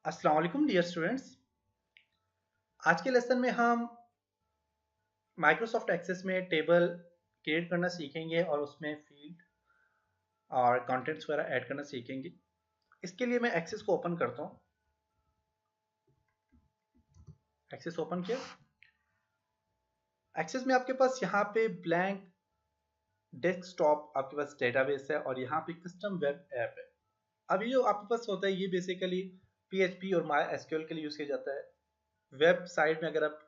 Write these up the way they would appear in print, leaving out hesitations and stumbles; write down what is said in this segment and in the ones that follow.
अस्सलाम वालेकुम dear students. आज के लेसन में हम माइक्रोसॉफ्ट एक्सेस में टेबल क्रिएट करना सीखेंगे और उसमें फील्ड और कंटेंट्स वगैरह ऐड करना सीखेंगे। इसके लिए मैं एक्सेस को ओपन करता हूँ। एक्सेस ओपन किया। एक्सेस में आपके पास यहाँ पे ब्लैंक डेस्कटॉप आपके पास डेटाबेस है और यहाँ पे कस्टम वेब ऐप है। अब ये जो आपके पास होता है ये बेसिकली PHP और MySQL के लिए यूज़ किया जाता है। वेबसाइट में अगर आप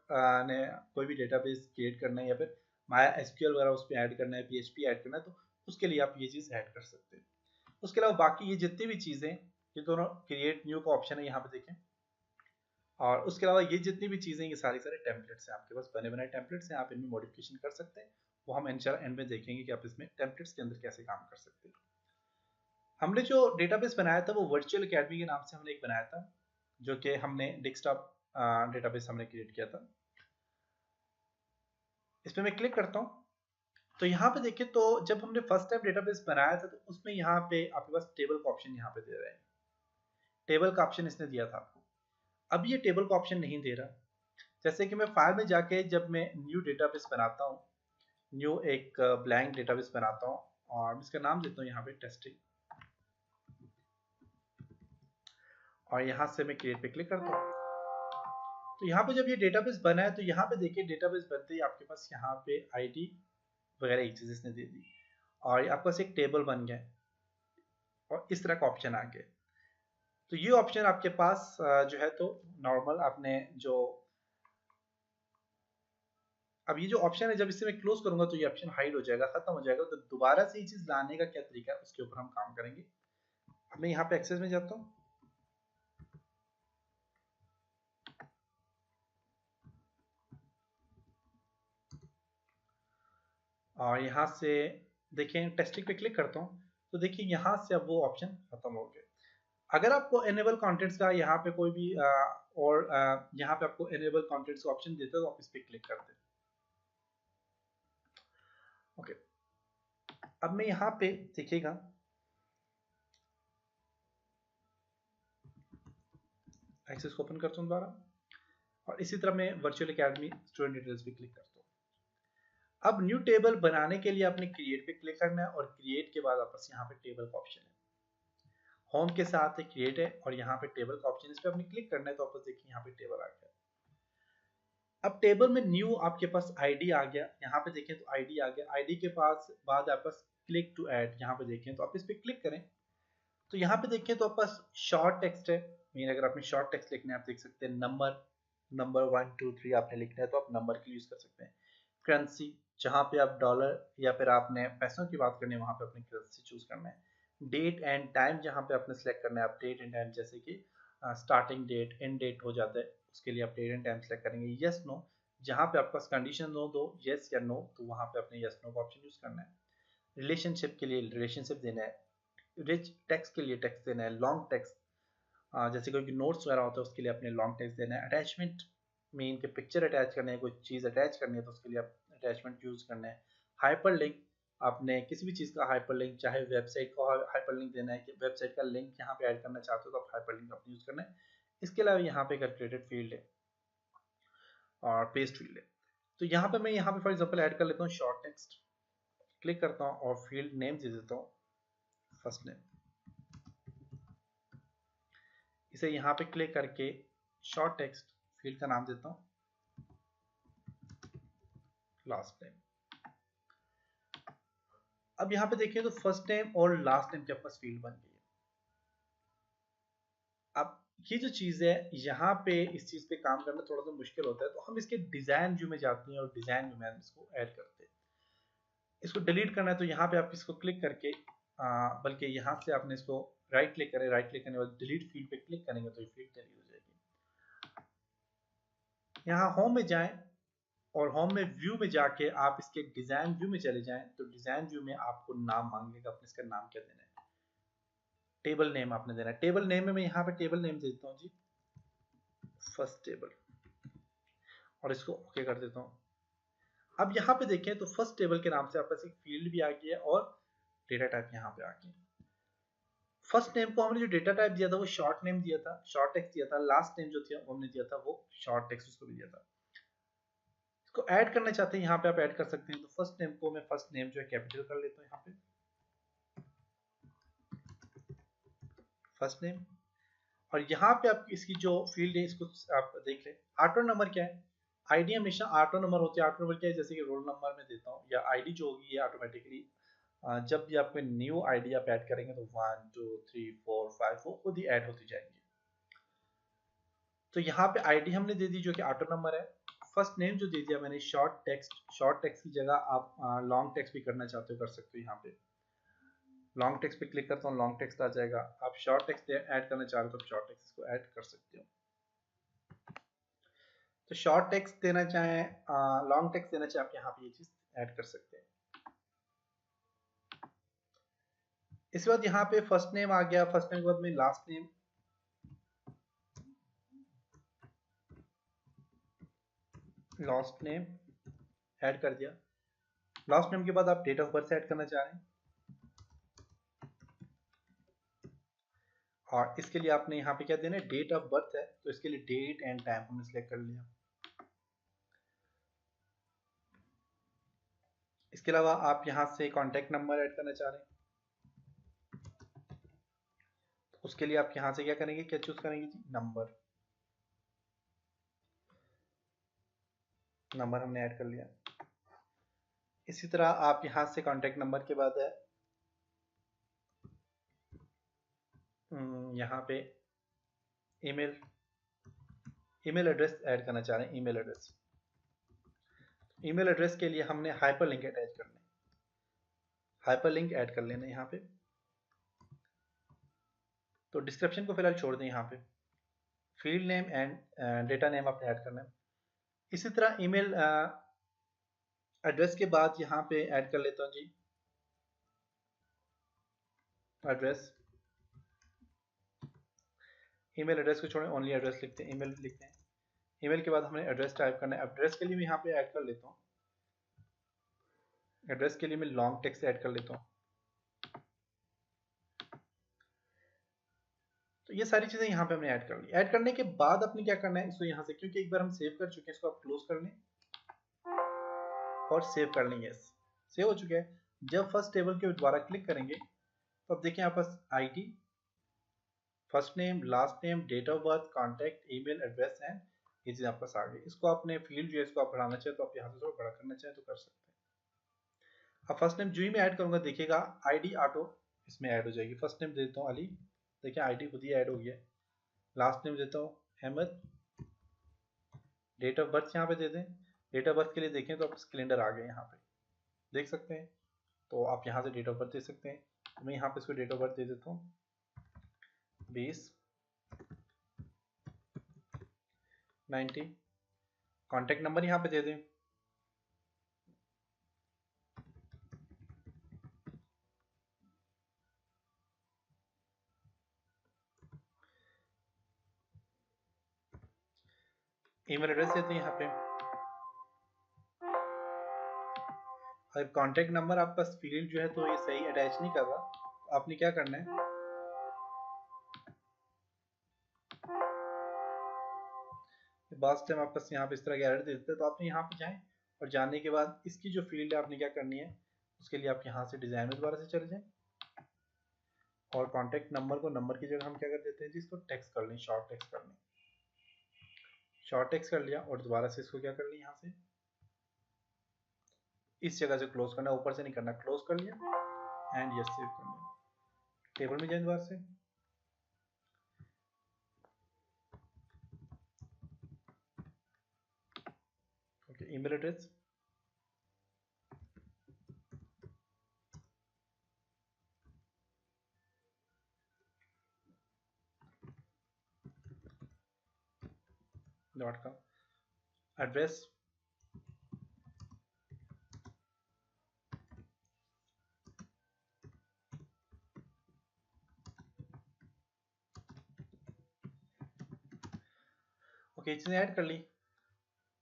ने कोई भी डेटाबेस क्रिएट करना है या फिर MySQL वगैरह उस पर ऐड करना है, PHP ऐड करना है, तो उसके लिए आप ये चीज़ ऐड कर सकते हैं। उसके अलावा बाकी ये जितनी भी चीज़ें, ये दोनों क्रिएट न्यू का ऑप्शन है यहाँ पे देखें। और उसके अलावा ये जितनी भी चीज़ें, ये सारे टेम्पलेट्स हैं, आपके पास बने बनाए टेम्पलेट्स हैं, आप इनमें मॉडिफिकेशन कर सकते हैं। वो हम इंशाल्लाह एंड में देखेंगे कि आप इसमें टेम्पलेट्स के अंदर कैसे काम कर सकते हैं। हमने जो डेटाबेस बनाया था वो वर्चुअल अकेडमी के नाम से हमने एक बनाया था, जो कि हमने डेस्कटॉप डेटाबेस हमने क्रिएट किया था। इस पर मैं क्लिक करता हूँ तो यहाँ पे देखिए, तो जब हमने फर्स्ट टाइम डेटाबेस बनाया था तो उसमें यहाँ पे आपके पास टेबल का ऑप्शन यहाँ पे दे रहे हैं। टेबल का ऑप्शन इसने दिया था आपको। अब ये टेबल का ऑप्शन नहीं दे रहा। जैसे कि मैं फाइल में जाके जब मैं न्यू डेटाबेस बनाता हूँ, न्यू एक ब्लैंक डेटाबेस बनाता हूँ और इसका नाम देता हूँ यहाँ पे टेस्टिंग, और यहाँ से मैं क्रिएट पे क्लिक करता हूँ। तो यहाँ पे जब ये डेटाबेस बना है तो यहाँ पे देखिए, डेटाबेस बनते ही आपके पास यहाँ पे आईडी वगैरह एक चीज इसने दे दी और आपके पास एक टेबल बन गया और इस तरह का ऑप्शन आ गया। तो ये ऑप्शन आपके पास जो है तो नॉर्मल आपने जो, अब ये जो ऑप्शन है जब इसे मैं क्लोज करूंगा तो ये ऑप्शन हाइड हो जाएगा, खत्म हो जाएगा। तो दोबारा से ये चीज लाने का क्या तरीका है उसके ऊपर हम काम करेंगे। अब मैं यहाँ पे एक्सेस में जाता हूँ और यहाँ से देखिए टेस्टिंग पे क्लिक करता हूँ तो देखिए यहाँ से अब वो ऑप्शन खत्म हो गया। अगर आपको एनेबल कंटेंट्स का यहाँ पे कोई भी यहाँ पे आपको एनेबल कंटेंट्स का ऑप्शन देते हो तो आप इस पे क्लिक करते हैं। ओके, अब मैं यहाँ पे देखिएगा, एक्सेस को ओपन करता हूँ दोबारा और इसी तरह मैं वर्चुअल अकेडमी स्टूडेंट डिटेल्स पे क्लिक करता हूँ। अब न्यू टेबल बनाने के लिए आपने क्रिएट पे क्लिक करना है और क्रिएट के बाद आपस यहाँ पे टेबल का ऑप्शन है, होम के साथ क्रिएट है और यहाँ पे टेबल का ऑप्शन, इस पे आपने क्लिक करना है तो आपस देखिए यहाँ पे टेबल आ गया। अब टेबल में न्यू आपके पास आईडी आ गया, यहाँ पे देखें तो आईडी आ गया। आईडी के पास बाद आपके पास क्लिक टू ऐड, यहाँ पे देखें तो आप इस पे क्लिक करें तो यहाँ पे देखें तो आपके पास शॉर्ट टेक्स्ट है। मीन अगर आपने शॉर्ट टेक्स्ट लिखना है आप देख सकते हैं, नंबर नंबर 1 2 3 आपने लिखना है तो आप नंबर के यूज कर सकते हैं। करेंसी, जहाँ पे आप डॉलर या फिर आपने पैसों की बात करनी है वहाँ पे अपनी करेंसी चूज करना है। डेट एंड टाइम जहाँ पे आपने सेलेक्ट करना है, आप डेट एंड टाइम जैसे कि स्टार्टिंग डेट एंड डेट हो जाता है, उसके लिए आप डेट एंड टाइम सेलेक्ट करेंगे। यस नो, जहाँ पे आपके पास कंडीशन हो दो यस या नो, तो वहाँ पे अपने यस नो का ऑप्शन यूज करना है। रिलेशनशिप के लिए रिलेशनशिप देना है, रिच टेक्स्ट के लिए टेक्स्ट देना है, लॉन्ग टेक्स्ट जैसे कोई नोट्स वगैरह होता है उसके लिए अपने लॉन्ग टेक्स्ट देना है। अटैचमेंट मीन के पिक्चर अटैच करने है, कोई चीज़ अटैच करनी है तो उसके लिए आप अटैचमेंट यूज करना है। हाइपर लिंक, आपने किसी भी चीज़ का हाइपर लिंक, चाहे वेबसाइट को हाइपर लिंक देना है कि वेबसाइट का लिंक यहाँ पे ऐड करना चाहते हो तो आप हाइपर लिंक अपने यूज करना है। इसके अलावा यहाँ पे कैलकुलेटेड फील्ड है और पेस्ट फील्ड है। तो यहाँ पे मैं यहाँ पे फॉर एग्जाम्पल ऐड कर लेता हूँ शॉर्ट टेक्स्ट, क्लिक करता हूँ और फील्ड नेम दे देता हूँ फर्स्ट नेम। इसे यहाँ पे क्लिक करके शॉर्ट टेक्स्ट फील्ड का नाम देता हूँ लास्ट नेम। अब यहाँ पे देखिए तो फर्स्ट नेम और लास्ट नेम के पास फील्ड बन गई है। अब ये जो चीज है यहाँ पे इस चीज पे काम करना थोड़ा सा मुश्किल होता है, तो हम इसके डिजाइन व्यू में जाते हैं और डिजाइन व्यू में हम इसको ऐड करते हैं। इसको डिलीट करना है तो यहाँ पे आप इसको क्लिक करके बल्कि यहाँ से आपने इसको राइट क्लिक करें, राइट क्लिक करने के बाद डिलीट फील्ड पे क्लिक करेंगे तो ये फील्ड डिलीट हो जाएगी। यहाँ होम में जाएं और होम में व्यू में जाके आप इसके डिजाइन व्यू में चले जाएं तो डिजाइन व्यू में आपको नाम मांगेगा, अपने इसका नाम क्या देना है, टेबल नेम आपने देना है। टेबल नेम में मैं यहाँ पे टेबल नेम देता हूँ जी फर्स्ट टेबल और इसको ओके कर देता हूँ। अब यहाँ पे देखें तो फर्स्ट टेबल के नाम से आपके पास एक फील्ड भी आ गई है और डेटा टाइप यहाँ पे आ गई। फर्स्ट नेम को हमने जो डेटा टाइप दिया था वो शॉर्ट नेम दिया था, शॉर्ट टेक्स्ट दिया था। लास्ट नेम जो था वो हमने दिया था वो शॉर्ट टेक्स्ट उसको भी दिया था। इसको ऐड करना चाहते हैं, यहाँ पे आप ऐड कर सकते हैं। तो फर्स्ट नेम को मैं फर्स्ट नेम जो है कैपिटल कर लेता हूँ यहाँ पे, फर्स्ट नेम। और यहाँ पे आप इसकी जो फील्ड है इसको आप देख लें। ऑटो नंबर क्या है? आईडी हमेशा ऑटो नंबर होती है। ऑटो नंबर क्या है? जैसे कि रोल नंबर में देता हूँ, या आईडी जो होगी ये ऑटोमेटिकली जब भी आप कोई न्यू आईडी आप ऐड करेंगे तो 1 2 3 4 5 वो खुद ही ऐड होती जाएंगी। तो यहाँ पे आईडी हमने दे दी जो कि ऑटो नंबर है। फर्स्ट नेम जो दे दिया मैंने शॉर्ट टेक्स्ट, शॉर्ट टेक्स्ट की जगह आप लॉन्ग टेक्स्ट भी करना चाहते हो कर सकते हो। यहाँ पे लॉन्ग टेक्स्ट पे क्लिक करता हूँ, लॉन्ग टेक्स्ट आ जाएगा। आप शॉर्ट टेक्स्ट ऐड करना चाह रहे हो तो शॉर्ट टेक्स्ट को ऐड कर सकते हो। तो शॉर्ट टेक्स्ट देना चाहें, लॉन्ग टेक्स्ट देना चाहें, आप यहाँ पे ये चीज ऐड कर सकते हैं। इसके बाद यहाँ पे फर्स्ट नेम आ गया। फर्स्ट नेम के बाद में last name, last name add कर दिया। लास्ट नेम के बाद आप डेट ऑफ बर्थ ऐड करना चाह रहे हैं, और इसके लिए आपने यहाँ पे क्या देना है? डेट ऑफ बर्थ है तो इसके लिए डेट एंड टाइम हमने सिलेक्ट कर लिया। इसके अलावा आप यहाँ से कॉन्टैक्ट नंबर ऐड करना चाह रहे हैं, तो उसके लिए आप यहाँ से क्या करेंगे, क्या चूज करेंगे जी? नंबर, नंबर हमने ऐड कर लिया। इसी तरह आप यहाँ से कॉन्टैक्ट नंबर के बाद है यहाँ पे ईमेल, ईमेल एड्रेस ऐड करना चाह रहे हैं। ईमेल एड्रेस, ईमेल एड्रेस के लिए हमने हाइपरलिंक अटैच करना है, हाइपरलिंक ऐड कर लेना है यहाँ पे। तो डिस्क्रिप्शन को फिलहाल छोड़ दें, यहाँ पे field name and data name आपने ऐड करना है। इसी तरह ईमेल एड्रेस के बाद यहाँ पे ऐड कर लेता हूँ जी एड्रेस। ईमेल एड्रेस को छोड़ें, ओनली एड्रेस लिखते हैं, ईमेल लिखते हैं। ईमेल के बाद हमें एड्रेस टाइप करना है। एड्रेस के लिए मैं यहाँ पे ऐड कर लेता हूँ, एड्रेस के लिए मैं लॉन्ग टेक्स्ट ऐड कर लेता हूँ। तो ये सारी चीजें यहाँ पे हमने ऐड कर ली। ऐड करने के बाद अपने क्या करना है, इसको यहाँ से, क्योंकि एक बार हम सेव कर चुके हैं, इसको आप क्लोज कर लें और सेव कर लेंगे। सेव हो चुका है। जब फर्स्ट टेबल के दोबारा क्लिक करेंगे तो अब देखिए यहाँ pass ID, first name, last name, date of birth, contact, email address and ये चीज आपके पास आ गई। इसको आपने फील्ड जो है इसको आप बढ़ाना चाहे तो आप यहाँ से थोड़ा बड़ा करना चाहे तो कर सकते हैं। अब फर्स्ट नेम जो ही मैं ऐड करूंगा देखिएगा आईडी ऑटो इसमें ऐड हो जाएगी। फर्स्ट नेम देता हूँ अली, देखिए आईडी खुद ही ऐड हो गया। लास्ट नेम देता हूँ अहमद, डेट ऑफ बर्थ यहाँ पे दे दें। डेट ऑफ बर्थ के लिए देखें तो आप कैलेंडर आ गए यहाँ पे देख सकते हैं, तो आप यहाँ से डेट ऑफ बर्थ दे सकते हैं। तो मैं यहाँ पे इसको डेट ऑफ बर्थ दे देता हूँ 20/90। कॉन्टैक्ट नंबर यहाँ पे दे दें, ईमेल एड्रेस देते हैं यहाँ पे। अगर कॉन्टैक्ट नंबर आपका फील्ड जो है तो ये सही अटैच नहीं कर रहा, तो आपने क्या करना है, बास टाइम आपका यहाँ पे इस तरह के एरर दे देते हैं। तो आपने यहाँ पे जाएं और जाने के बाद इसकी जो फील्ड है आपने क्या करनी है, उसके लिए आप यहाँ से डिजाइन में दोबारा से चले जाएं और कॉन्टैक्ट नंबर को नंबर की जगह हम क्या कर देते हैं जी, इसको टेक्स्ट कर लें, शॉर्ट टेक्स्ट कर लें। शॉर्ट टेक्स्ट कर लिया और दोबारा से इसको क्या कर लें, यहाँ से इस जगह से क्लोज करना, ऊपर से नहीं करना, क्लोज कर लिया एंड यस सेव कर लिया। टेबल में जाए दोबारा से, okay, email address, .com, address, okay, चीजें ऐड कर ली।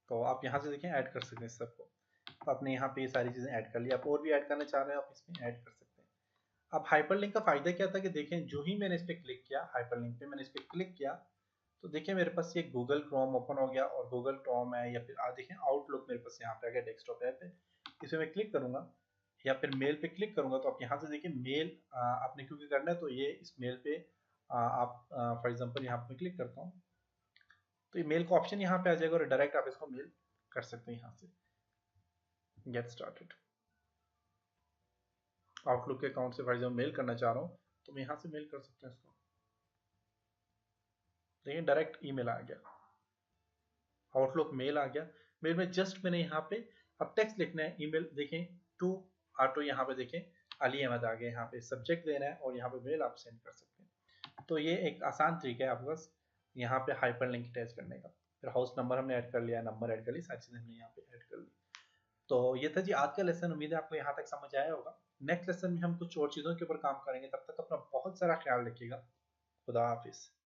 तो आप यहाँ से देखें ऐड कर सकते हैं सबको। तो आपने यहाँ पे ये सारी चीजें ऐड कर ली। आप और भी ऐड करना चाह रहे हैं आप इसमें ऐड कर सकते हैं। अब हाइपरलिंक का फायदा क्या था कि देखें जो ही मैंने इस पर क्लिक किया, हाइपरलिंक पे मैंने इस पर क्लिक किया, तो देखिए मेरे पास ये गूगल क्रोम ओपन हो गया, और गूगल क्रोम है या फिर देखें आउटलुक मेरे पास यहाँ पे आ गया, डेस्कटॉप ऐप है। इसे मैं क्लिक करूंगा या फिर मेल पे क्लिक करूंगा, तो आप यहाँ से देखिए मेल आपने क्योंकि करना है, तो ये इस मेल पे आप फॉर एग्जांपल यहाँ पे क्लिक करता हूँ, तो ये मेल का ऑप्शन यहाँ पे आ जाएगा और डायरेक्ट आप इसको मेल कर सकते हैं। यहाँ से गेट स्टार्टेड, आउटलुक के अकाउंट से फॉर एग्जांपल मेल करना चाह रहा हूँ, तो मैं यहाँ से मेल कर सकते हैं इसको। देखिए डायरेक्ट ईमेल आ गया, आउटलुक मेल आ गया। मेल में जस्ट मैंने यहाँ पे अब टेक्स्ट लिखना है, ईमेल देखें टू ऑटो, यहाँ पे देखें अली अहमद आ गया, यहाँ पे सब्जेक्ट देना है और यहाँ पे मेल आप सेंड कर सकते हैं। तो ये एक आसान तरीका है आपके पास यहाँ पे हाइपरलिंक अटैच करने का। फिर हाउस नंबर हमने ऐड कर लिया, नंबर ऐड कर ली, सारी चीजें हमने यहाँ पे ऐड कर ली। तो ये था जी आज का लेसन, उम्मीद है आपको यहाँ तक समझ आया होगा। नेक्स्ट लेसन में हम कुछ और चीज़ों के ऊपर काम करेंगे, तब तक अपना बहुत सारा ख्याल रखिएगा। खुदा हाफिज।